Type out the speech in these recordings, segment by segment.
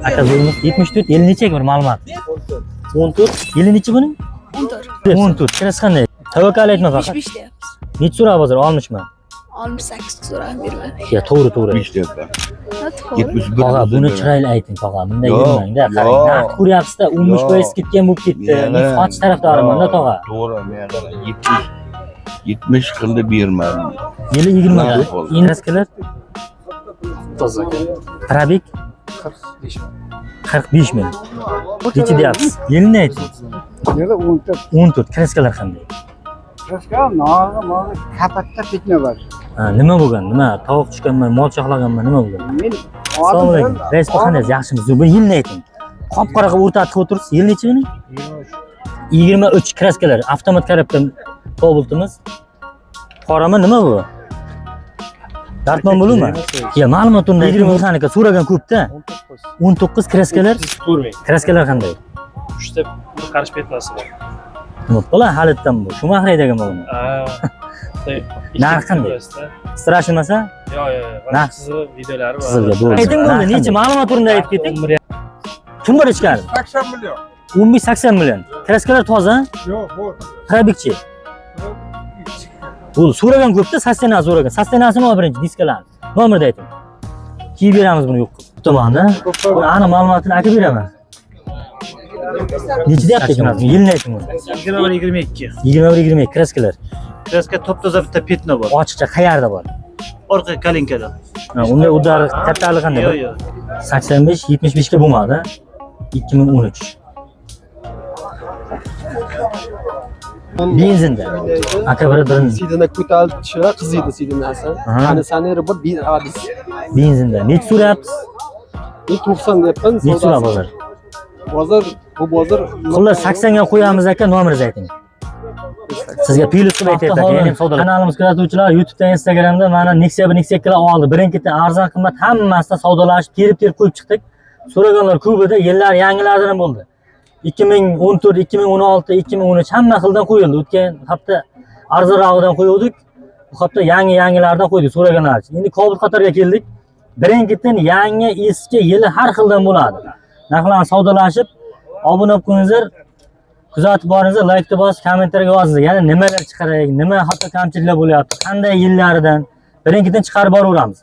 Aka zo'rimiz 74. Yili necha bir ma'lumot? 14. Yili necha buni? 14. 14. Kirasi qanday? Tavakkal aytma faqat. 75 deyapmiz. Necha so'ra hozir? 60 mi? 68 so'rab bermadi. Ya to'g'ri. 5 deyapti. 71. Tog'a buni chiroyli ayting tog'a. Bunday yurmang-da. Qarang, naqd ko'ryapsiz-da, 15% ketgan bo'lib ketdi. Men sotish tarafdoriman-da tog'a. To'g'ri, men 70 qildi bermadim. Yili 20 da. Ingraskalar Toza. Arabik 45 ming. Necha deyapsiz? Yilni ayting. Yana 14. 14. Kraskalar qanday? Kraska nog'i kapakda ketma bor. Ha, nima bo'lgan? Nima? Tovuq tushganmi, mol choqlaganmi, nima bo'lgan? Men Assalomu alaykum. Rais qanday? Yaxshimisiz? Bu yilni ayting. Qop-qora qilib o'rtatib o'tirsiz. Yil necha buni? 23 kraskalar. Avtomat karabka Cobalt'imiz. Qorami nima bu? Dartman bo'lumi? Ya, ma'lumotunda 20 mexanika so'ragan ko'p-da. 19 kraskalar. Kraskalar qanday? 3 ta qarish petasi bor. Nima bo'la halitdan bu? Shu mahraydagi bo'lmi? Narx qanday? Strashmasa? Yo'q. Narx Sizlar videolari bor. Sizga bo'ldi. Ayting bo'ldi, necha ma'lumot o'rnida aytib keting. Kim bor ichkari? 80 million. 15-80 million. Kraskalar toza? Yo'q, bu. Probikchi. Bu so'ragan ko'pda, sostenasi so'ragan. Sostenasini olib birinchi diskalarni. Nomerni ayting. Kiyib beramiz buni yo'q. Bu tomonda. Aniq ma'lumotini aka beraman. Necha deyapti ekansiz? Yilni ayting buni. 21-22. 21-22 kraskalar. Kraska top toza bitta petno bor. Ochiqcha qayerda bor? Orqa kalinkada. Unda udar kattalik qanday? Yo'q. 85-75 ga bo'lmadi. 2013. Benzinda. Aka birini Sidini ko'tarib tushira qiziydi sidinasi. Qani sanari bir adis. benzinda. Necha so'rayapsiz? 90 deyapman. Necha so'ra bozor? Bu bozor Xullas 80 ga qo'yamiz aka, nomeringizni ayting. Sizga plyus qilib aytyapman. Ya'ni savdolar. Kanalimiz kuzatuvchilar YouTube'da, Instagramda mana Nexia 1 Nexia 2 oldi. Birin-ketin arzon qimmat hammasida savdolashib, terib qo'yib chiqdik. So'raganlar ko'p edi, yillar yangilardan bo'ldi. 2014, 2016, 2013 hamma xildan qo'yildi. O'tgan hafta arzonrog'idan qo'ydik. Bu hafta yangilardan qo'ydik so'raganlar uchun. Endi Cobalt qatoriga keldik. Birin-ketin yangi, eski, yili har xildan bo'ladi. Narxlarni savdolashib, obuna bo'lingizlar. Kuzatib boringizlar, like bosib, kommentarga yozinglar. Ya'ni nimalar chiqarak, nima hatto kamchiliklar bo'lyapti, qanday yillaridan birin-ketin chiqarib boraveramiz.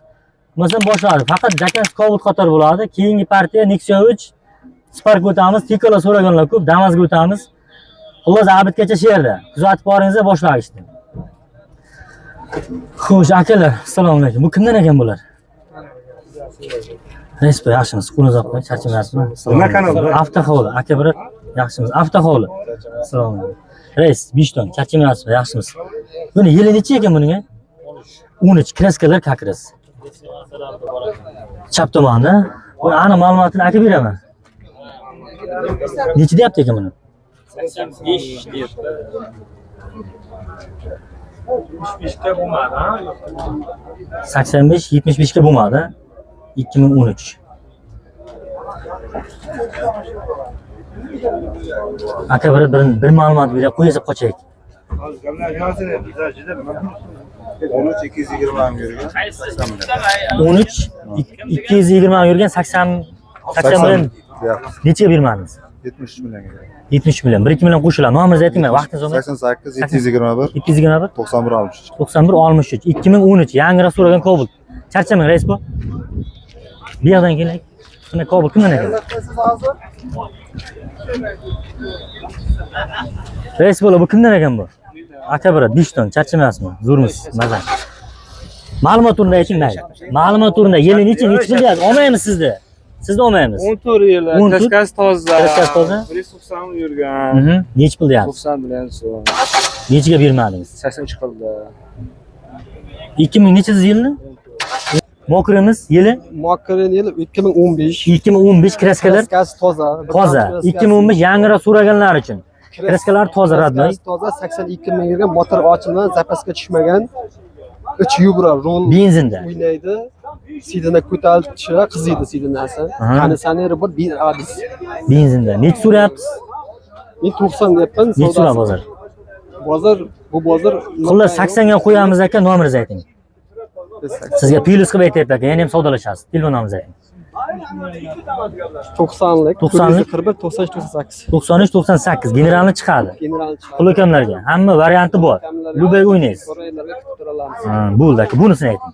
Masalan, boshladi. Faqat Jakans Cobalt qator bo'ladi. Keyingi partiya Nexia 3 Spark o'tamiz, Tikola so'raganlar ko'p, Damas'ga o'tamiz. Xullas, Abidgacha shu yerda. Kuzatib boringizlar, boshlagishdi. Xo'sh, akalar, assalomu alaykum. Bu kimdan ekan bular? Respo, yaxshimisiz? Qo'lingizni olib qo'ying, charchamayapsizmi? Nima kanal? Avtohovli, aka bir yaxshimisiz? Avtohovli. Assalomu alaykum. Rais, 5 ton, charchamayapsizmi? Yaxshimisiz? Buni yili necha ekan bunga? 13 kraskalar kakras. Chap tomonda. Buni aniq ma'lumotini aka beraman. Necha deyapti ekan buni? 85 deyapti. 75 ga bo'lmadi, ha? 85-75 ga bo'lmadi. 2013. Aka bir ma'lumot berib qo'yasiz qochaylik. 13 220 ham yurgan. 13 220 ga yurgan 80 million. Necha bermadingiz? 70 million. 70 million. 1-2 million qo'shiladi. Nomeringizni aytingmi? Vaqtingiz olmay. 88 721 721 91 63. 91 63 2013 yangiroq so'ragan Cobalt. Charchamang rais bu. Bu yerdan keling. Shunday Cobalt kimdan ekan? Rais bu kimdan ekan bu? Aka brat 5 ton charchamayapsizmi? Zo'rmisiz? Mazza. Ma'lumot o'rnida ayting mayli. Ma'lumot o'rnida yili necha bilyapsiz? Olmaymiz sizni. Sizni olmaymiz. 14 yil. Kraskasi toza. Kraskasi toza. 190 yurgan. Necha pul deyapsiz? 90 million so'm. Nechaga bermadingiz? 80 chiqildi. 2000 nechangiz yilni? Mokrimiz yili? Mokrin yili 2015. 2015 kraskalar Kraskasi toza. toza. 2015 yangiroq so'raganlar uchun. Kraskalar toza radnoy. Toza 82 ming yurgan, motor ochilmagan, zapaska tushmagan. 3 yubra rol Benzinda. o'ynaydi. Sidini ko'tarib tushira qiziydi sidinasi. Qani sanari bir adis. Benzinda. Necha so'rayapsiz? Men 90 deyapman. Necha so'ra bozor? Bu bozor Xullas 80 ga qo'yamiz aka, nomeringizni ayting. Sizga plyus qilib aytyapman aka, yana ham savdolashasiz. Telefoningizni ayting. 90'lik, 90'lik. 41, 93, 98. 93-98 generalni chiqadi. General chiqadi. Pul ukamlarga hamma varianti bor. Lubay o'ynaysiz. So'raylarga kutib turamiz. Ha, bo'ldi aka. Bunisini ayting.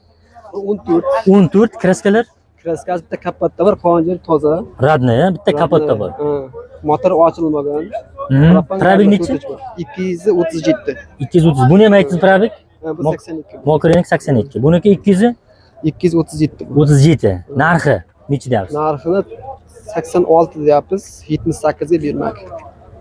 14. 14 kraskalar Kraskasi bitta kapotda bor, qonjir toza. radnaya, bitta kapotda bor. Ha. Motor ochilmagan. Probeg nechi? 237. 230. Buni ham aytdingiz probeg? Ha, bu 82. Mokrenik 82. Buniki 200 237. 37. Narxi nechi deyapsiz? Narxini 86 deyapmiz, 78 ga bermak.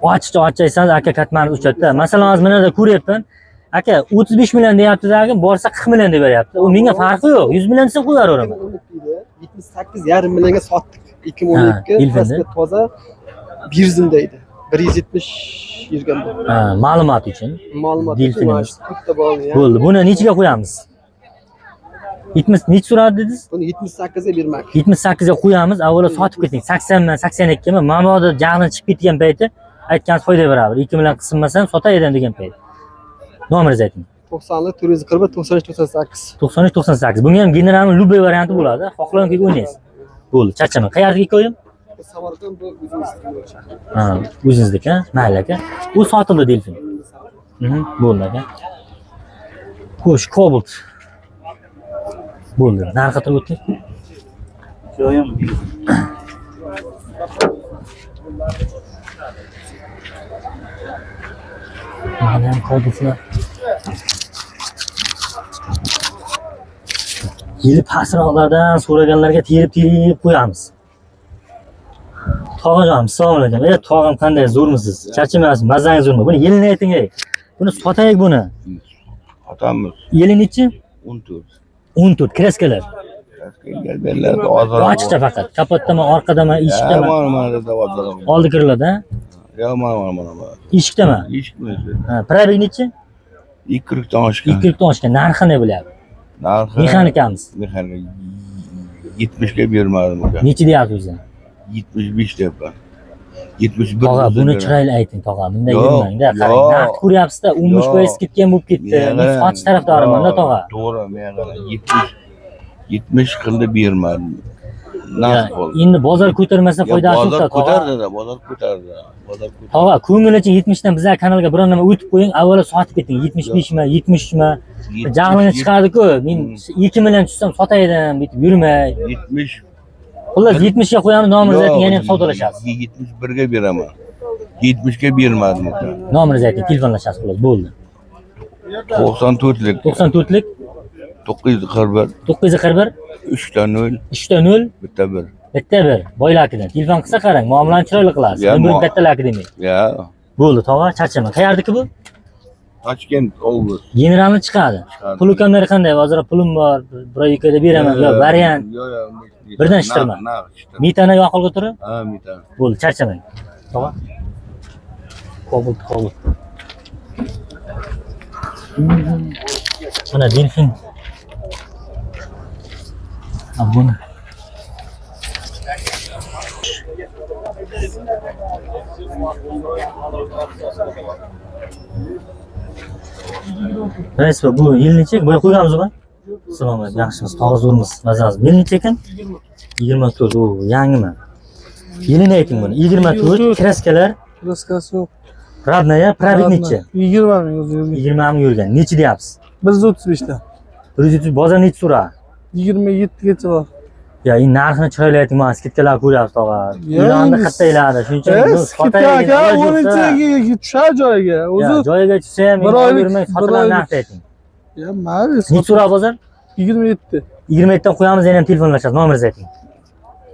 Ochiqcha aytsangiz aka katmani uchatda. Masalan, hozir mana da ko'ryapman. Aka 35 million deyapti-da, borsa 40 million deb beryapti. U menga farqi yo'q. 100 million desa qo'yaveraman. 78,5 millionga sotdik. 2012 kraska toza Birzimda edi. 170 yurgan bu. Ha, ma'lumot uchun. Ma'lumot Delfinimiz. Bitta bo'lgan. Bo'ldi. Buni nechiga qo'yamiz? 70 nechi so'radi dedingiz? Buni 78 ga bermak. 78 ga qo'yamiz. Avvalo sotib keting. 80 mi, 82 mi? Mamoda jag'dan chiqib ketgan payti aytgan foyda beradi. 2 million qismasam sotay edim degan payt. Nomeringizni ayting. 90lik 441 93 98. 93-98. Bunga ham generalni Lubay varianti bo'ladi. Xohlagan o'ynaysiz. Bo'ldi, charchaman. Qayerga ko'yim? Samarqand bu o'zingizniki. Ha, o'zingizniki, mayli aka. U sotildi delfin. Bo'ldi aka. Xo'sh, Cobalt. Bo'ldi. Narxi turib o'tdik. Mana ham Cobaltlar. Yili pastroqlardan so'raganlarga terib qo'yamiz. Tog'ajon, assalomu alaykum. Tog'am qanday, zo'rmisiz? Charchamayapsiz, mazangiz zo'rmi? Buni yilini ayting, ey. Buni sotaylik buni. Otamiz. Yili nechi? 14. 14 kraskalar. Gelberlerde azar. Ochiqcha faqat. Kapotdami, orqadami, eshikdami? Mana da vazara. Oldi kiriladi, ha? Ya mana. Eshikdami? Eshikmi? Ha, probeg nechi? 240 dan oshgan. 240 dan oshgan. Narxi ne bo'lyapti? Narxi Mexanikamiz. Mexanik 70 ga bermadim aka. Nechi deyapsiz o'zi? 75 deyapman. 71. Tog'a, buni chiroyli ayting, tog'a. Bunday yurmang-da. Qarang, naqd ko'ryapsiz-da, 15% ketgan bo'lib ketdi. Men sotish tarafdoriman-da, tog'a. To'g'ri, men 70 qildi bermadim. Naqd bo'ldi. Endi bozor ko'tarmasa foydasi yo'q-da, Bozor tog'a. ko'tardi-da, bozor ko'tardi. Tog'a, ko'ngilchi 70 dan bizlar kanalga biror nima o'tib qo'ying, avvalo sotib keting. 75 mi, 70 mi? Jag'ini chiqardi-ku. Men 2 million tushsam sotay edim, bitib yurmay. 70. Xullas 70 ga qo'yamiz, nomeringizni ayting, yana ham savdolashasiz. 71 ga beraman. 70 ga bermadim aka. Nomeringizni ayting, telefonlashasiz, xullas, bo'ldi. 94lik. 94lik 941 941 3 ta 0 3 ta 0 bitta 1. bitta 1. Boylakidan. Telefon qilsa qarang, muomalani chiroyli qilasiz. Ya, Bir kattalaki demak. Ya. Bo'ldi, tog'a, charchaman. Qayerdiki bu? Toshkent oblast. Generalni chiqadi. Pul ukamlari qanday? Hozir pulim bor, bir ikkada beraman. Yo, variant. Yo. Birdan ishtirman. Mitani yoqilg'i turi? Ha, mita. Bo'ldi, charchamang. Tog'a. Cobalt. Mana delfin. Buni. Rais bu yil necha? Bo'y qo'yganmiz bu? Assalomu alaykum. Yaxshimiz, tog'a zo'rmiz, mazamiz. Yil necha ekan? 24. O, yangimi? Yilini ayting buni. 24 kraskalar. Kraskasi yo'q. Radnaya, probeg necha? 20 ming o'zi. 20 ming yurgan. Nechi deyapsiz? 135 ta. 130 bozor nechi so'ra? 27 gacha bor. Ya, endi narxini chiroyli ayting, mana skidkalar ko'ryapsiz, tog'a. E'lonni qattaylardi, shuning uchun sotaylik. Aka, 10-ga tushar joyiga. O'zi joyiga tushsa ham bir oylik yurmay sotilar narxni ayting. Ya, mayli. Nechi so'ra bozor? 27. 27 dan qo'yamiz, yana ham telefonlashasiz. Nomeringizni ayting.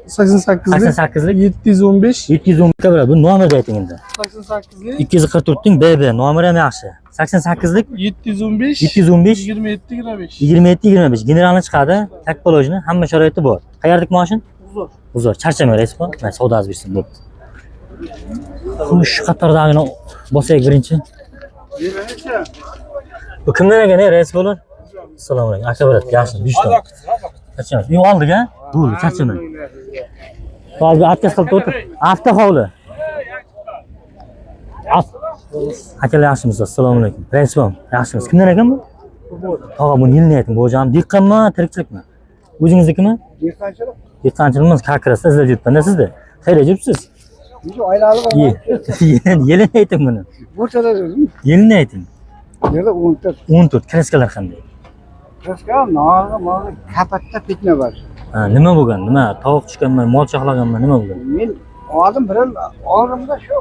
88lik 715 712 bo'ladi. Bu nomerni ayting endi. 88lik 244 ning BB nomeri ham yaxshi. 88lik 715 715 27 25. 27-25 generalni chiqadi. Takpolojni, hamma sharoiti bor. Qayerlik mashin? Uzor. Charchamang, rais bu. Men savdosi bersin, bo'pti. Xo'sh, qatardagini bosayak birinchi. Bu kimdan ekan, rais bo'lar? Assalomu alaykum. Aka bo'lar, yaxshi, buyursin. Charchamang. Uy oldiga? Bo'ldi, charchamang. Hozir atkaz qilib o'tir. Hafta hovli. Akalar yaxshimisiz? Assalomu alaykum. Raisbom, yaxshimisiz? Kimdan ekan bu? Tog'a, buni yilni ayting. Bu jam diqqatmi, tirikchilikmi? O'zingiznikimi? Dehqonchilik. Dehqonchiligimiz Kakrasda izlab yuribman-da sizni. Qayerga yuribsiz? Shu oylalik Yilini ayting buni. O'rtada o'zim. Yilini ayting. Yerda 14. 14. Kraskalar qanday? Kraska nog'i kapatda fitna bor. Ha, nima bo'lgan? Nima? Tovuq tushganmi, mol chaqlaganmi, nima bo'lgan? Men oldim oldimda shu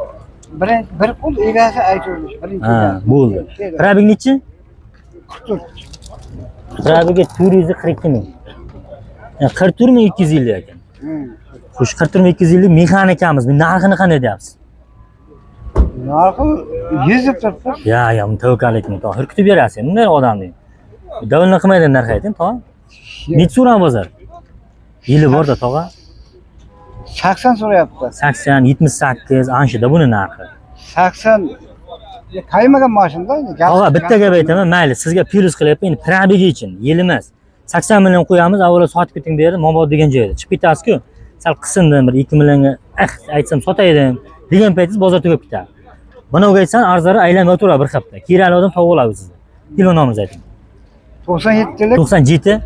bir qo'l egasi aytuvdi. Ha, bo'ldi. Probeg nechi? 44. Probegiga 442 ming. 44 ming 250 ekan. Xo'sh, 44 ming 250 mexanikamiz. Men narxini qanday deyapsiz? Narxi 100 deb turibsiz. Ya, buni tavakkal eting, to. Hurkitib berasiz, bunday odamni. Davlat qilmaydi narx ayting, to. Necha so'ram bozor? Yili bor-da, tog'a. 80 so'rayapti. 80, 78, anshida buni narxi. 80 qaymagan mashinada. Tog'a, bitta gap aytaman, mayli, sizga plus qilyapman, endi probegi uchun, yil emas. 80 million qo'yamiz, avvalo sotib keting berdi, Mobod degan joyda. Chiqib ketasiz-ku, sal qisindim, bir 2 millionga, aytsam sotaydim degan paytingiz bozor tugab ketadi. Buni o'gaysan, arzlari aylanib o'tiradi bir hafta. Kerakli odam topib oladi sizni. Telefon nomeringizni ayting. 97lik 97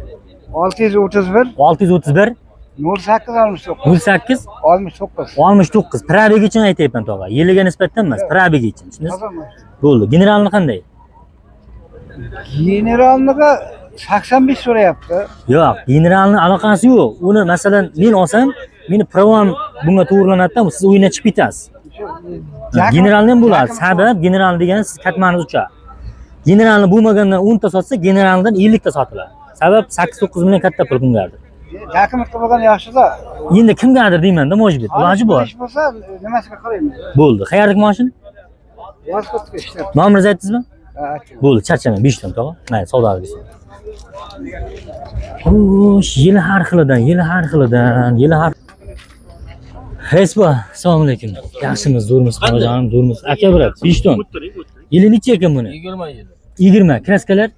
631 631 08 69 68 69. Probegi uchun aytayapman, tog'a. Yiliga nisbatan emas, probegi uchun. Tushundingizmi? Bo'ldi. Generalni qanday? Generalniga 85 so'rayapti. Yo'q, generalni aloqasi yo'q. Uni masalan men olsam, meni provam bunga to'g'rilanadi-da, siz o'yindan chiqib ketasiz. Generalni ham bo'ladi. Sabab general degani siz katmaniz uchadi. Generalni bo'lmagandan 10 ta sotsa, generaldan 50 ta sotiladi. Sabab 8-9 million katta pul kimgadir. Yakimlik qilgan yaxshi-da. Endi kimgadir deyman-da, mojbet. Iloji bor. Ish bo'lsa, nimasiga qaraymiz? Bo'ldi. Qayerdagi mashin? Vazqotga ishlab. Nomeringizni aytdingizmi? Ha. Bo'ldi, charchamang, 5 so'm tog'a. Mayli, savdo qilasiz. Xo'sh, yili har xilidan, yili har. Respo, assalomu alaykum. Yaxshimiz, zo'rmiz, xonajonim, zo'rmiz. Aka brat, 5 so'm. Yili necha ekan buni? 20 yil. 20. Kraskalar?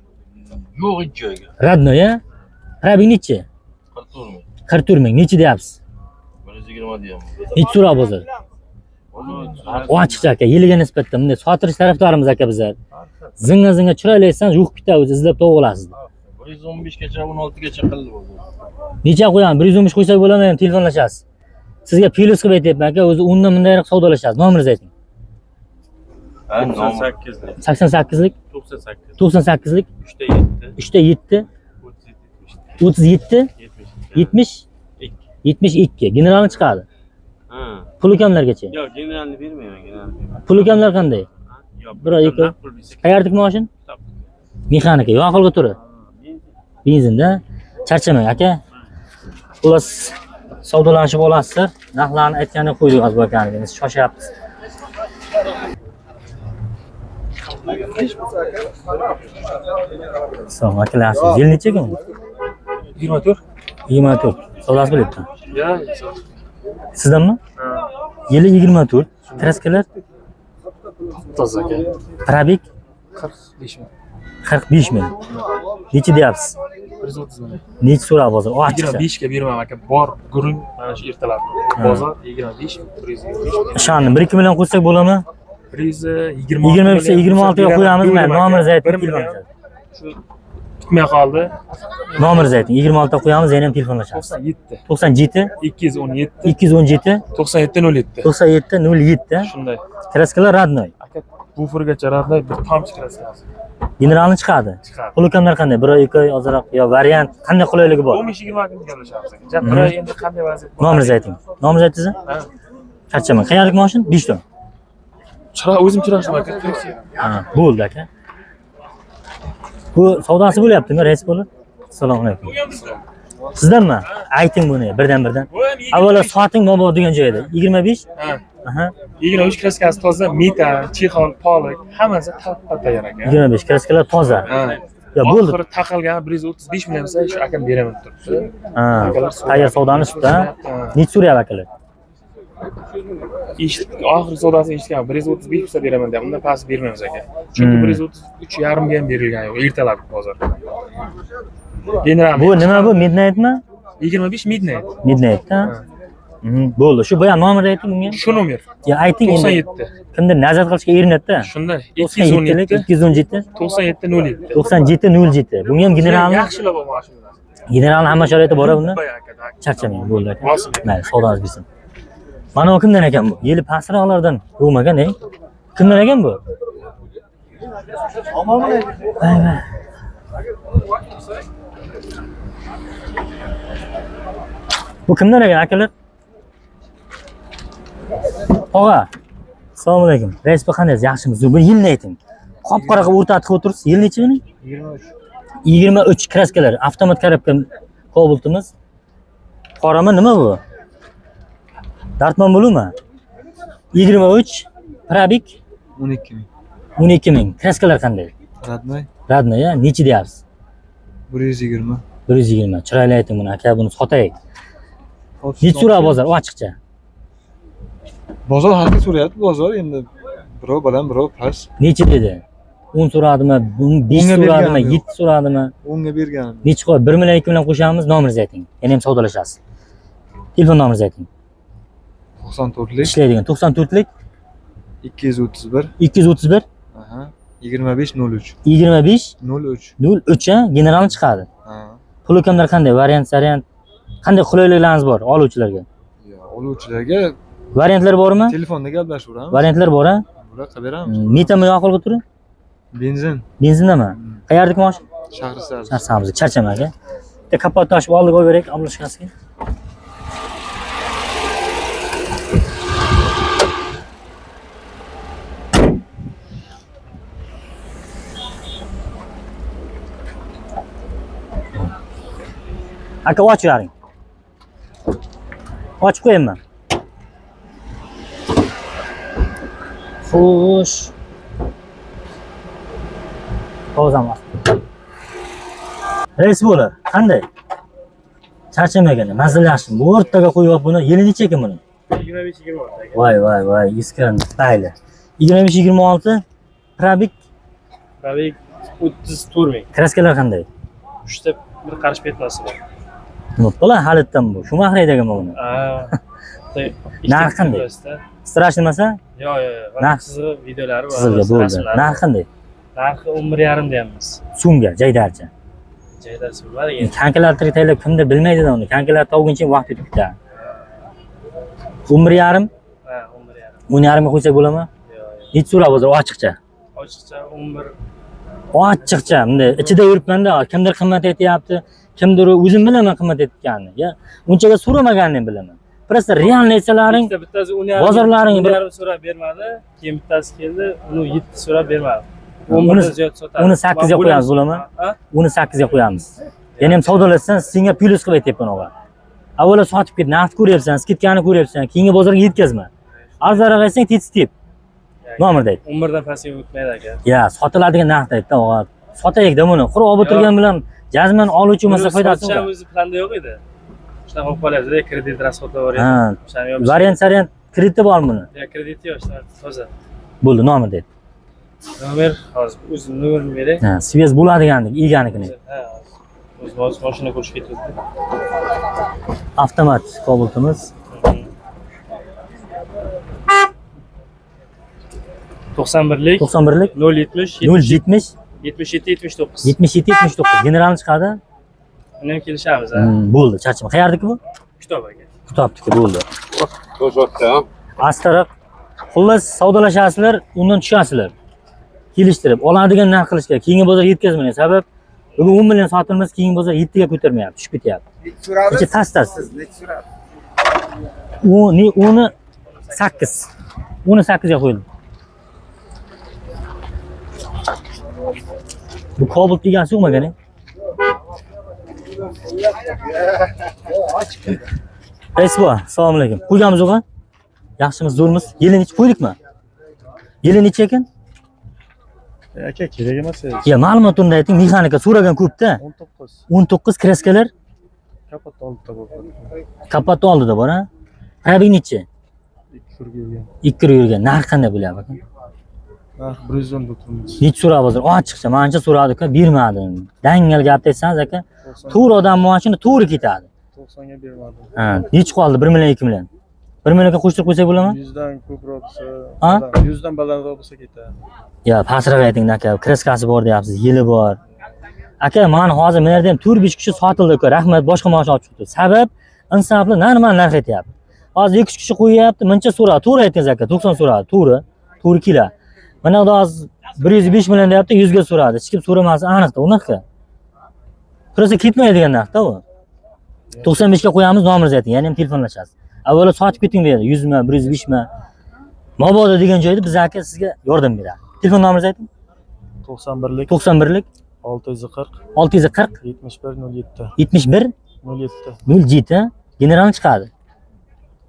Yo'q hech joyga. Radnoy, a? Probeg necha? 44 ming. 44 ming. Necha deyapsiz? 120 deyapman. Necha so'rab bozor? Ochiqcha aka, yiliga nisbatan bunday sotirish tarafdorimiz aka bizlar. Zinga chiroyli aytsangiz, yo'q bitamiz, izlab topib olasiz. 115 gacha, 16 gacha qildi bu. Necha qo'yamiz? 115 qo'ysak bo'ladimi? Telefonlashasiz. Sizga plus qilib aytyapman aka, o'zi undan bundayroq savdolashasiz. Nomeringizni ayting. 98lik. 88lik, 98. 98lik, 3'te 7. 37, 70, 72. Generalni chiqadi. Ha. Puli kamlargacha. Yo'q, generalni bermayman, generalni. Puli kamlar qanday? Yo'q, Bir oy ikki. Qayerdagi mashin? Mexanika, yo'q aqlga turadi. Benzinda. Charchamang aka. Xullas savdolanishib olasizlar. Narxlarni aytgandek qo'ydik hozir akaniga. Biz shoshyapmiz. Assalomu alaykum. Yil necha ekan? 24. 24. Savdosi bo'lyapti. Ya. Sizdanmi? Yili 24. Kraskalar? Toza aka. Probeg 45 ming. 45 ming. Necha deyapsiz? 130 ming. Necha so'rab hozir? Ochiqcha. 25 ga bermayman aka. Bor, guruch mana shu ertalab. Bozor 25 ming, 125. Ishonni 1-2 million qo'ysak bo'ladimi? 120. 25 ga 26 ga qo'yamiz. Mayli, nomeringizni ayting. Shu bitmay qoldi. Nomeringizni ayting. 26 ta qo'yamiz, yana ham telefonlashamiz. 97 97 217 217 97 07. 97 07. Shunday. Kraskalar radnoy. Aka, bu furgacha radnoy bir tomchi kraskasi. Generalni chiqadi. Chiqadi. Pul kamlar qanday? 1 oy, 2 oy ozroq yo variant qanday qulayligi bor? 15-20 kun gaplashamiz aka. Jab bir oy endi qanday vaziyat bor? Nomeringizni ayting. Nomeringizni aytdingizmi? Ha. Charchaman. Qayerlik mashin? 5 so'm. O'zim chirashim aka. Ha, bo'ldi aka. Bu savdosi bo'lyaptimi, rais bo'lib? Assalomu alaykum. Sizdanmi? Ayting buni birdan. Avvalo soting Mobod degan joyda. 25? Ha. Aha. 23 kraskasi toza, meta, chexol, poliq, hammasi tayyor aka. 25 kraskalar toza. Ha. Ya bo'ldi. Oxiri taqilgan 135 million desa, shu akam beraman turibdi. Ha. Tayyor savdolanishibdi. Necha so'rayapti akalar? Oxiri savdosini eshitgan 135 bo'lsa beraman deyapti. Undan past bermaymiz aka. Chunki 133,5 ga ham berilgan yo'q, ertalab bozor. General. Bu nima bu? Midnightmi? 25 midnight. Midnight-da. Bo'ldi. Shu boya nomer ayting bunga. Shu nomer. Ya ayting endi. 97. Kimdir nazar qilishga erinadi-da. Shunday. 217 217 97 07. 97 07. Bunga ham generalni Yaxshilab bo'lmoqchi. General hamma sharoiti bor bunda. Boy aka, aka. Charchamang, bo'ldi aka. Bo'lsin. Mayli, savdoingiz bersin. Mana bu kimdan ekan bu? Yili pastroqlardan bo'lmagan, Kimdan ekan bu? Vay vay. Bu kimdan ekan akalar? Og'a. Assalomu alaykum. Rais bu qanday? Yaxshimisiz? Bu yilni ayting. Qop-qora qilib o'rtatib o'tirsiz. Yil nechi buning? 23 kraskalar, avtomat korobka Cobalt'imiz. Qorami nima bu? Dartman bo'lumi? 23 Probik 12 ming. 12 ming. Kraskalar qanday? Radnoy Radnoy, nechi deyapsiz? 120. 120. Chiroyli ayting buni, aka, buni sotaylik. Nechi so'rab bozor ochiqcha? Bozor haqi so'rayapti, bozor endi birov baland, birov past. Nechi dedi? 10 so'radimi, 5 O'nga so'radimi, berganim 7 so'radimi? 10 ga berganim. Nechi qo'y? 1 million 2 million qo'shamiz, nomingizni ayting. Yana ham savdolashasiz. Telefon nomeringizni ayting. 94lik Ishlaydigan 94lik 231 231 aha 2503 25 03 03 general chiqadi. ha. Pul kamlar qanday? Variant qanday qulayliklarimiz bor oluvchilarga? Yo, oluvchilarga Variantlar bormi? telefonda gaplashaveramiz. Variantlar bor, ha? Bular qilib beramiz. Metami yoqilg'i turi? Benzin Benzindami? Qayerdagi mosh? Shahrisabz. Sharsamiz, charchama aka. Bitta kapot ochib oldiga qo'yib beraylik, obloshkasiga. Aka ochib yuring. Ochib qo'yaymi? Xo'sh. Tozamas. Rais bo'lar. Qanday? Charchamagan, mazalashim. Bu o'rtaga qo'yib buni. Yili necha ekan buni? 25-26 aka. Voy, iskan. Mayli. 25-26 Probik Probik 34 ming. kraskalar qanday? 3 ta bir qarish petmasi bor. Nutqalar halitdan bu. Shu mahraydagi buni. Narxi qanday? Strash nimasa? Yo'q. Narx Sizni videolari bor. sizga bo'ldi. Narxi qanday? Narxi 11,5 deyapmiz. So'mga, jaydarcha. Jaydasi bor ekan. Kankalar tayyorlab kimda bilmaydi-da uni. Kankalar topguncha vaqt o'tib ketadi. 11,5 Ha, 11,5. 10,5 ga qo'ysak bo'ladimi? Yo'q. Nechi so'rab hozir ochiqcha? Ochiqcha 11. Ochiqcha, bunday ichida yuribman-da, kimdir qimmat aytyapti, kimdir o'zim bilaman qimmat aytganini. Ya, unchaga so'ramaganini bilaman. Просто realni aytsalaring, Bittasi 10,5 bozorlaring bir so'rab bermadi, keyin bittasi keldi, uni 7 so'rab bermadi. 10 ziyod sotadi. uni 8 ga qo'yamiz, bo'ladimi? Uni 8 ga qo'yamiz. Yana ham savdolashsan, senga plus qilib aytyapman o'g'a. Avvalo sotib ket, naqd ko'ryapsan, skidkani ko'ryapsan, keyingi bozorga yetkazma. Arzonroq aytsang tetib. Nomerda ayt. 11 dan pastga o'tmaydi aka. Ya, sotiladigan narxda aytda o'g'a. Sotaylik-da buni. Qurib olib o'tirgan bilan jazman oluvchi bo'lsa foydasi yo'q. O'zi planda yo'q edi. Shunaqa olib qolyapti-da, kredit rasxodlar bor edi. Ha. Variant krediti bormi buni? Ya, krediti yo'q, toza. Bo'ldi, nomerda ayt. Nomer hozir o'zi nomerini beray. Ha, svez bo'ladiganlik, ilganikini. Ha, o'z mashina ko'rishga ketdi. Avtomat Cobalt'imiz. 91lik 91lik 070 070 77 79. 77 79 general chiqadi. Uni ham kelishamiz, ha. Bo'ldi, charchama. Qayerdiki bu? Kitob aka. Kitobniki bo'ldi. To'satda. Astariq. Xullas savdolashasizlar, undan tushasizlar. Kelishtirib, oladigan narx qilishga, keyingi bozor yetkazmaydi. Sabab bugun 10 million sotilmas, keyingi bozor 7 ga ko'tarmayapti, tushib ketyapti. Necha tas. Uni 8. Uni 8 ga qo'ydim. Bu Cobalt egasi yo'qmagan, Esbo, assalomu alaykum. Qo'yganmiz o'g'a? Yaxshimiz, zo'rmiz. Yili necha qo'ydikmi? Yili necha ekan? Aka, kerak emas. Ya, ma'lumot unda ayting, mexanika so'ragan ko'p-da. 19. 19 kraskalar. Kapot oldida bor. Kapot oldida bor, ha? Probik necha? 2 yurgan. 2 yurgan. Narx qanday bo'lyapti aka? Narx 110 da turibmiz. Necha so'rab hozir? Ochiqcha, mencha so'radi-ku, bermadi. Dangal gap aytsangiz aka, to'g'ri odam moshina to'g'ri ketadi. 90 ga bermadim. Ha, necha qoldi? 1 million 2 million. 1 millionga qo'shtirib qo'ysak bo'ladimi? 100 dan ko'proq bo'lsa, Ha? 100 dan balandroq bo'lsa ketadi. Ya, pastroq ayting aka, kraskasi bor deyapsiz, yili bor. aka mana hozir men yerda ham 4-5 kishi sotildi aka. Rahmat, boshqa mashina olib chiqdi. Sabab insofli normal narx aytyapti. Hozir 2 kishi qo'yyapti, muncha so'radi. To'g'ri aytdingiz aka, 90 so'radi. To'g'ri kela. Mana hozir 105 million deyapti, 100 ga so'radi. Hech kim so'ramasa aniqda, unaqa. Просто ketmaydigan narxda u. 95 ga qo'yamiz, nomeringizni ayting, ya'ni ham telefonlashasiz. Avvalo sotib keting deydi, 100 mi, 105 mi. Mabodo degan joyda biz aka sizga yordam beradi. Telefon nomeringizni ayting. 91lik 91lik 640 640 71 71 07 07 generalni chiqadi.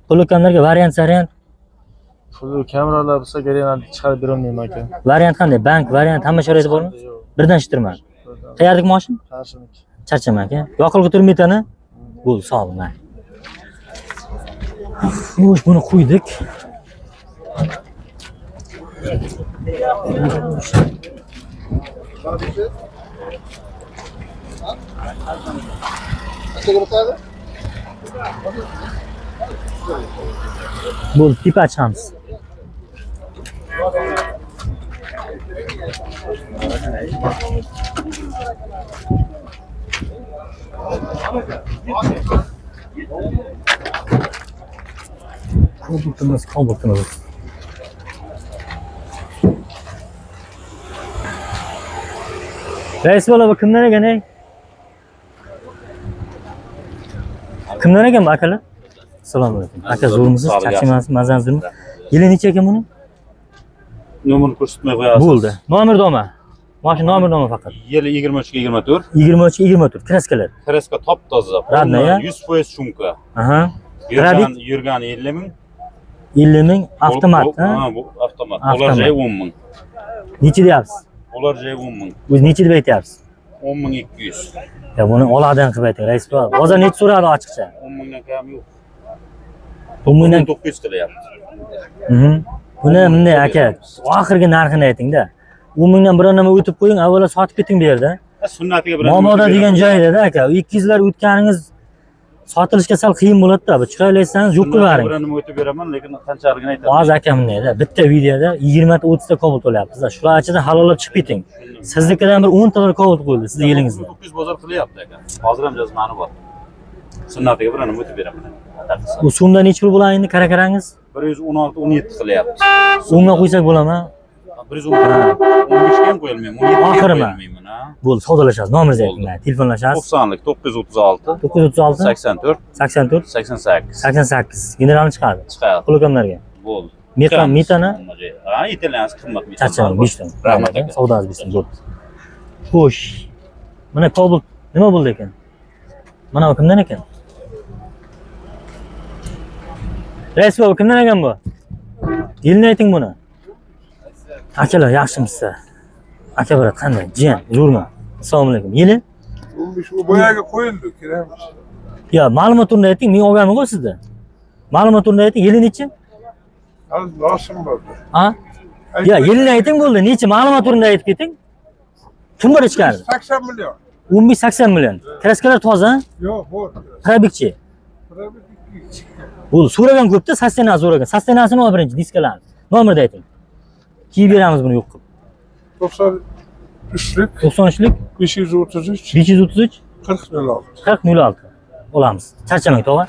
Qo'llokamlarga variant Full kameralar bo'lsa garanti chiqarib bera olmayman aka. variant qanday? Bank variant hamma sharoiti bormi? Birdan ishtirman. Qayerdagi mashina? Qarshiniki. Charchamak aka. Yoqilg'i turmitani? Bo'ldi, sog' bo'ling. Xo'sh, buni qo'ydik. Bo'ldi, tipa chiqamiz. Kobaltimiz. Rais bola bu kimdan ekan ey? Kimdan ekan bu akalar? Assalomu alaykum. Aka zo'rmisiz? Charchamaysiz, mazangizdami? Yili necha ekan buni? Nomerini ko'rsatmay qo'yasiz. Bo'ldi. Nomerdami? Mashina nomerdami faqat? Yili 23-24. 23-24 kraskalar. Kraska top toza. Radnaya? 100% shumka. Aha. Yurgani 50 ming. 50 ming avtomat, ha? Ha, bu avtomat. Ular joyi 10 ming. Necha deyapsiz? Ular joyi 10 ming. O'zi necha deb aytyapsiz? 10.200. Ya buni oladigan qilib ayting, rais bola. Hozir necha so'radi ochiqcha? 10 mingdan kam yo'q. 10 mingdan 900 qilyapti. Buni bunday aka, oxirgi narxini ayting-da. 10 mingdan biror nima o'tib qo'ying, avvalo sotib keting bu yerda. Sunnatiga bir Mamoda degan joyda aka, 200 lar o'tganingiz sotilishga sal qiyin bo'ladi-da. Bu chiqaylaysangiz yo'q qilib bering. Bir nima o'tib beraman, lekin qanchaligini aytaman. Hozir aka bundayda, bitta videoda 20 ta 30 ta kobalt to'layapsiz. Shular ichida halollab chiqib keting. Siznikidan bir 10 ta kobalt qo'yildi sizni yilingizda. 900 bozor qilyapti aka. Hozir ham jazmani bor. Sunnatiga bir nima o'tib beraman. Bu so'mda necha pul bo'ladi endi qarakarangiz? 116-17 qilyapti. 10 ga qo'ysak bo'ladimi? 115 ga ham qo'yilmayman. 17 ga Oxirimi? qo'yilmayman, ha. Bo'ldi, savdolashasiz. Nomeringizni ayting, telefonlashasiz. 90lik 936 936 84 84 88 88 generalni chiqadi. chiqadi. Qo'llokamlarga. Bo'ldi. Metani Ha, italyansk qimmat metan. charchaman 5 ta. Rahmat aka. Savdoingiz bo'lsin, bo'pti. Xo'sh. Mana kobalt nima bo'ldi ekan? Mana bu kimdan ekan? Rais bu kimdan ekan bu? Yilni ayting buni. Akalar, yaxshimisiz? Aka brat qanday? Jiyan, zo'rmi? Assalomu alaykum. Yili? 15 u boyaga qo'yildi, kerakmi? Ya, ma'lumot o'rnida ayting, men olganman-ku sizda. Ma'lumot o'rnida ayting, yili necha? Hali losim bo'ldi. Ha? Ya, yilni ayting bo'ldi, necha? Ma'lumot o'rnida aytib keting. Kim bor ichkarida? 80 million. 15-80 million. Kraskalar toza? Yo'q, bu. Probikchi. Bu so'ragan ko'pda, sostenasi so'ragan. Sostenasini ol birinchi diskalarni. Nomerni ayting. Kiyib beramiz buni yo'q qilib. 93lik 93lik 533 533 4006. 4006 olamiz. Charchamang, tog'a.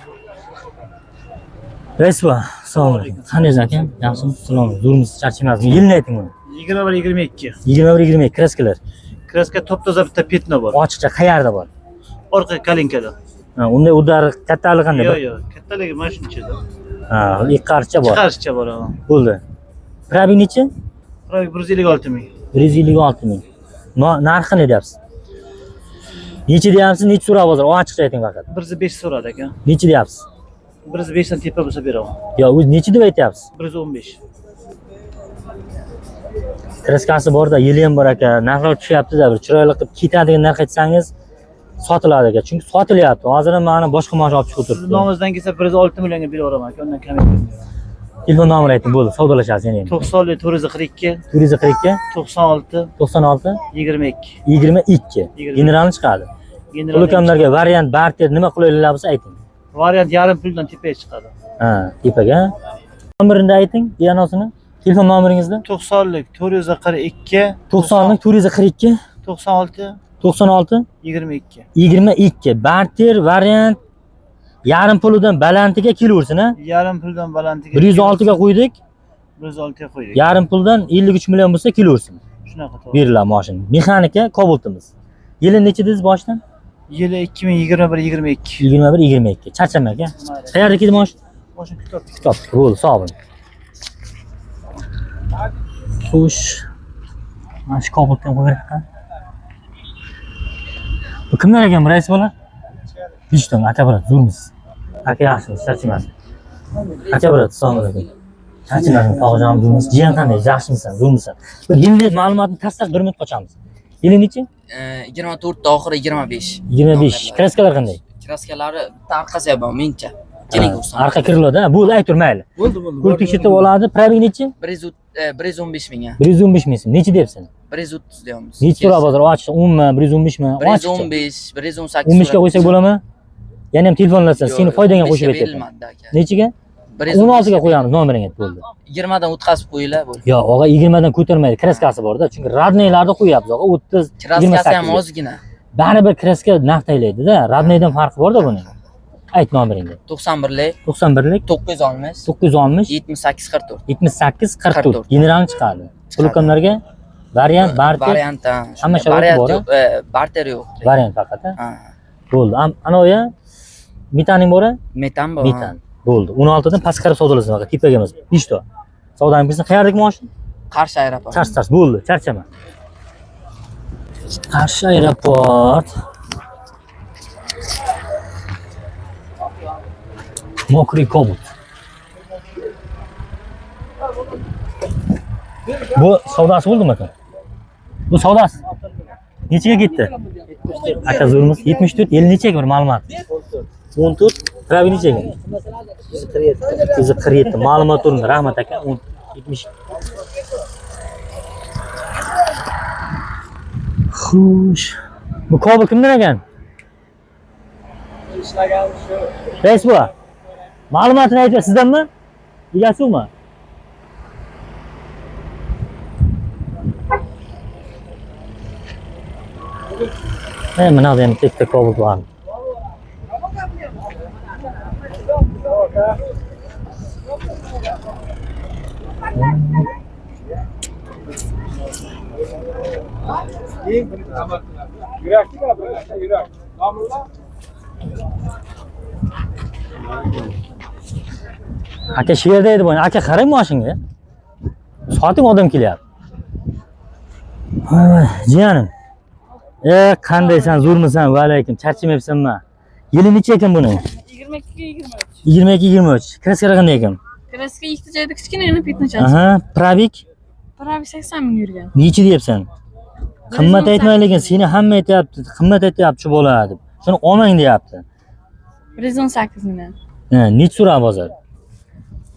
Rais bu, assalomu alaykum. Qanday aka? Yaxshimisiz? Salom. Zo'rmisiz? Charchamasizmi? Yilni ayting buni. 21-22. 21-22 kraskalar. Kraska top toza bitta petno bor. Ochiqcha qayerda bor? Orqa kalinkada. Ha, unday udar kattaligi qanday? Yo'q. Kattaligi mana shunchada. Ha, iqqarcha bor. Chiqarishcha bor. Bo'ldi. Probik necha? Probik 156 ming. 156 ming. Narxi ne deyapsiz? Necha deyapsiz? Necha so'rab hozir? Ochiqcha ayting faqat. 105 so'radi aka. Necha deyapsiz? 105 dan tepa bo'lsa beraman. Yo, o'zi necha deb aytyapsiz? 115. Kraskasi bor-da, yili ham bor aka. Narxlar tushyapti-da, bir chiroyli qilib ketadigan narx aytsangiz sotiladi aka. Chunki sotilyapti. Hozir ham mana boshqa mashina olib chiqib turibdi. Siz nomingizdan kelsa 106 millionga beraveraman aka. Undan kam emas. Telefon nomerini ayting, bo'ldi, savdolashasiz endi. 90 442 442 96 96 22. 22 generalni chiqadi. Qo'llokamlarga variant, barter nima qulayliklar bo'lsa ayting. Variant yarim puldan tepaga chiqadi. Ha, tepaga. Nomerini ayting, diagnosini. Telefon nomeringizni? 90lik 442 90lik 442 96 96 22. 22. Barter variant yarim pulidan balantiga kelaversin ha. Yarim puldan balantiga 106 ga qo'ydik. 106 ga qo'ydik. Yarim puldan 53 million bo'lsa kelaversin. Shunaqa to'g'ri. Beriladi mashina. Mexanika Cobalt'imiz. Yili necha dediz boshdan? Yili 2021-22. 21-22. Charchamak aka. Qayerdagi edi mashina? Mashina kitob. Kitob. Bo'ldi, sog' bo'ling. Xush. Mana shu Cobalt'dan qo'ygan. Bu kimlar ekan rais bola? Ishton, aka brat, zo'rmisiz? Aka yaxshimiz, charchamaysiz. Aka brat, assalomu alaykum. Charchamading, tog'jon zo'rmisiz? Jiyan qanday? Yaxshimisan, zo'rmisan? Bir yillik ma'lumotni tasdiq 1 minut qochamiz. Yili nechi? 24 oxiri 25. 25. Kraskalar qanday? Kraskalari bitta orqasi ham bor, mencha. Keling o'zim. Arqa kiriladi, ha. Bo'ldi, aytur mayli. Bo'ldi. Pul tekshirib oladi. Probeg nechi? 115 ming. 115 ming. Nechi deyapsan? 130 deyapmiz. Nechi tura bozor? Och, 10 mi, 115 mi? 115, 118. 15 ga qo'ysak bo'ladimi? Yana ham telefonlasan, seni foydangga qo'shib aytyapman. Nechiga? 16 ga qo'yamiz, nomering ayt bo'ldi. 20 dan o'tkazib qo'yinglar bo'ldi. Yo'q, og'a 20 dan ko'tarmaydi, kraskasi bor-da. Chunki radneylarni qo'yapmiz, og'a 30, 28. Kraskasi ham ozgina. Baribir kraska narx taylaydi-da. Radneydan farqi bor-da buning. Ayt nomeringni. 91lik 91lik 960 960 78 44. 78 44. Generalni chiqadi. Telekomlarga variant, barter. Variant. Hamma sharoit bor. Barter yo'q. Variant faqat. Bo'ldi. Anoya metaning bor-a? Metan bor. Metan. Bo'ldi. 16 dan pastqari savdolasam faqat tepaga emas. 5 ta. Savdoning bizning qayerdagi mashina? Qarshi aeroport. Charch, bo'ldi, charchama. Qarshi aeroport. Mokriy Cobalt. Bu savdosi bo'ldimi aka? Bu savdosi. Nechaga ketdi? Aka zo'rmiz 74. Yil nechaga bir ma'lumot? 14. Travi nechaga? 147. Ma'lumot o'rnida. Rahmat aka. 70. Xush. Bu Cobalt kimdan ekan? Rais bu. Ma'lumotini aytasiz sizdanmi? Egasizmi? Mana bu ham katta Cobalt bor. Aka shu yerda edi bu. Aka qarang mashinaga. Soating odam kelyapti. Jiyanim. Qandaysan, zo'rmisan? Va alaykum. Charchamayapsanmi? Yili necha ekan buni? 22-23. Kraskalar qanday ekan? Kraska ikkita joyda kichkinagina petnochasi. Aha, probeg. Probeg 80 ming yurgan. Nechi deyapsan? Qimmat aytmay lekin seni hamma aytyapti, qimmat aytyapti bo'ladi deb. Shuni olmang deyapti. 118 mingdan. Ha, nechi so'ra bozor?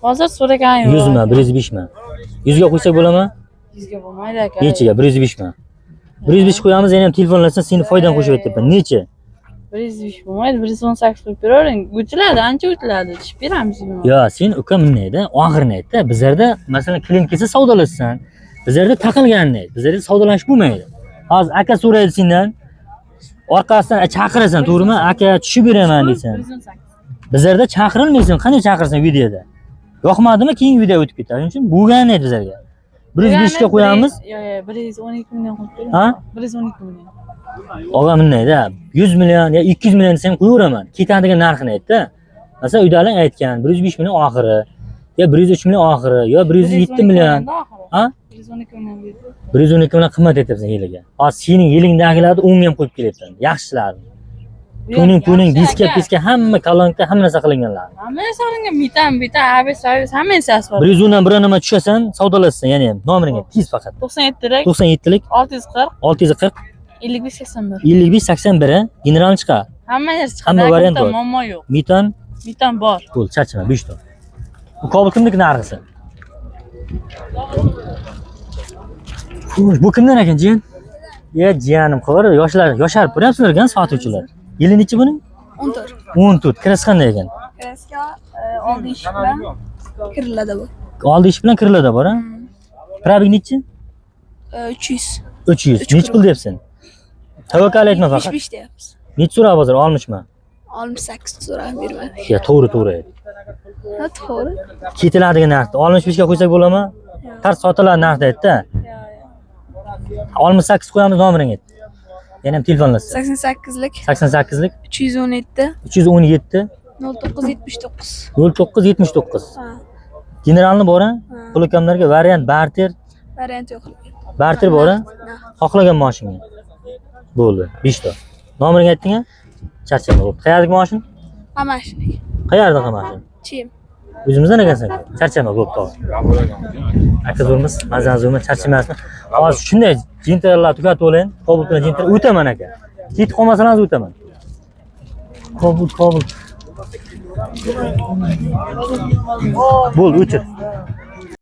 Hozir so'ragan yo'q. 100 mi, 105 mi? 100 ga qo'ysak bo'ladimi? 100 ga bo'lmaydi aka. Nechiga? 105 mi? 105 qo'yamiz, yana ham telefonlasan, seni foydan qo'shib aytyapman. Nechi? 105 bo'lmaydi, 118 qo'yib beravering. O'tiladi, ancha o'tiladi. Tishib beramiz. Yo, sen uka minaydi, oxirini aytdi. Bizlarda masalan klient kelsa savdolashsan. Bizlarda taqilganini ayt. Bizlarda savdolash bo'lmaydi. Hozir aka so'raydi sendan. Orqasidan chaqirasan, to'g'rimi? Aka tushib beraman deysan. Bizlarda chaqirilmaysan, qanday chaqirsan videoda? Yoqmadimi, keyin video o'tib ketadi. Shuning uchun bo'lganini ayt bizlarga. 105 ga qo'yamiz. Yo'q, 112 million qo'yib bering. Ha? 112 million. Og'a minaydi, 100 million yo 200 million desam qo'yaveraman. Ketadigan narxini aytdi. Masalan, uydalar aytgan 105 million oxiri, yo 103 million oxiri, yo 107 million. Ha? 112 million berdi. 112 million qimmat aytyapsan yiliga. Hozir sening yilingdagilarni 10 ga ham qo'yib kelyapsan. Yaxshilarni. Puning, diska, hamma kolonka, hamma narsa qilinganlar. Hamma narsa qilingan, bitan, ABS, hamma narsasi bor. 110 dan bir nima tushasan, savdolassan, ya'ni ham nomering ayt, tez faqat. 97lik, 97lik, 640, 640, 55 81. 55 81, general chiqar. Hamma narsa chiqadi. Hamma variant bor. Muammo yo'q. Metan bor. Bo'l, charchama 5 ta. Bu Cobalt kimniki narxisi? Bu kimdan ekan, jiyan? Jiyanim, qor, yosharib ko'ryapsizlar-kan sotuvchilar. Yili nechi buning? 14. 14. Kraska qanday ekan? Kraska oldi ish bilan kiriladi bu. Oldi ish bilan kiriladi bor, ha? Probeg nechi? 300. 300. Nechi pul deyapsan? Tavakkal etma faqat. 75 deyapmiz. Necha so'rab hozir? 60mi? 68 so'rab bermadi. Ya to'g'ri ayt. Ha, to'g'ri. Ketiladigan narxni 65 ga qo'ysak bo'ladimi? Tars sotiladi narxda aytda. 68 qo'yamiz, nomeringni ayt. Yana ham telefonlasa. 88lik 88lik 317 317 0979. 0979. Ha, Generalni bor-a? Pul ukamlarga variant barter, variant yo'q. barter bor-a? Xohlagan mashinga. Bo'ldi, 5 ta. Nomeringni aytding-a? Charchama bo'pti. Qayerdagi mashin? Amashnik. Qayerda mashin? Chim. O'zimizdan ekansan. Charchama bo'pti. Aka bo'lmas, mazangiz bo'lmas, charchamayapsizmi? Hozir shunday jintalarlar tugatib oling. Kobul bilan jintalar o'taman aka. Ketib qolmasangiz o'taman. Kobul. Bo'l, o'chir.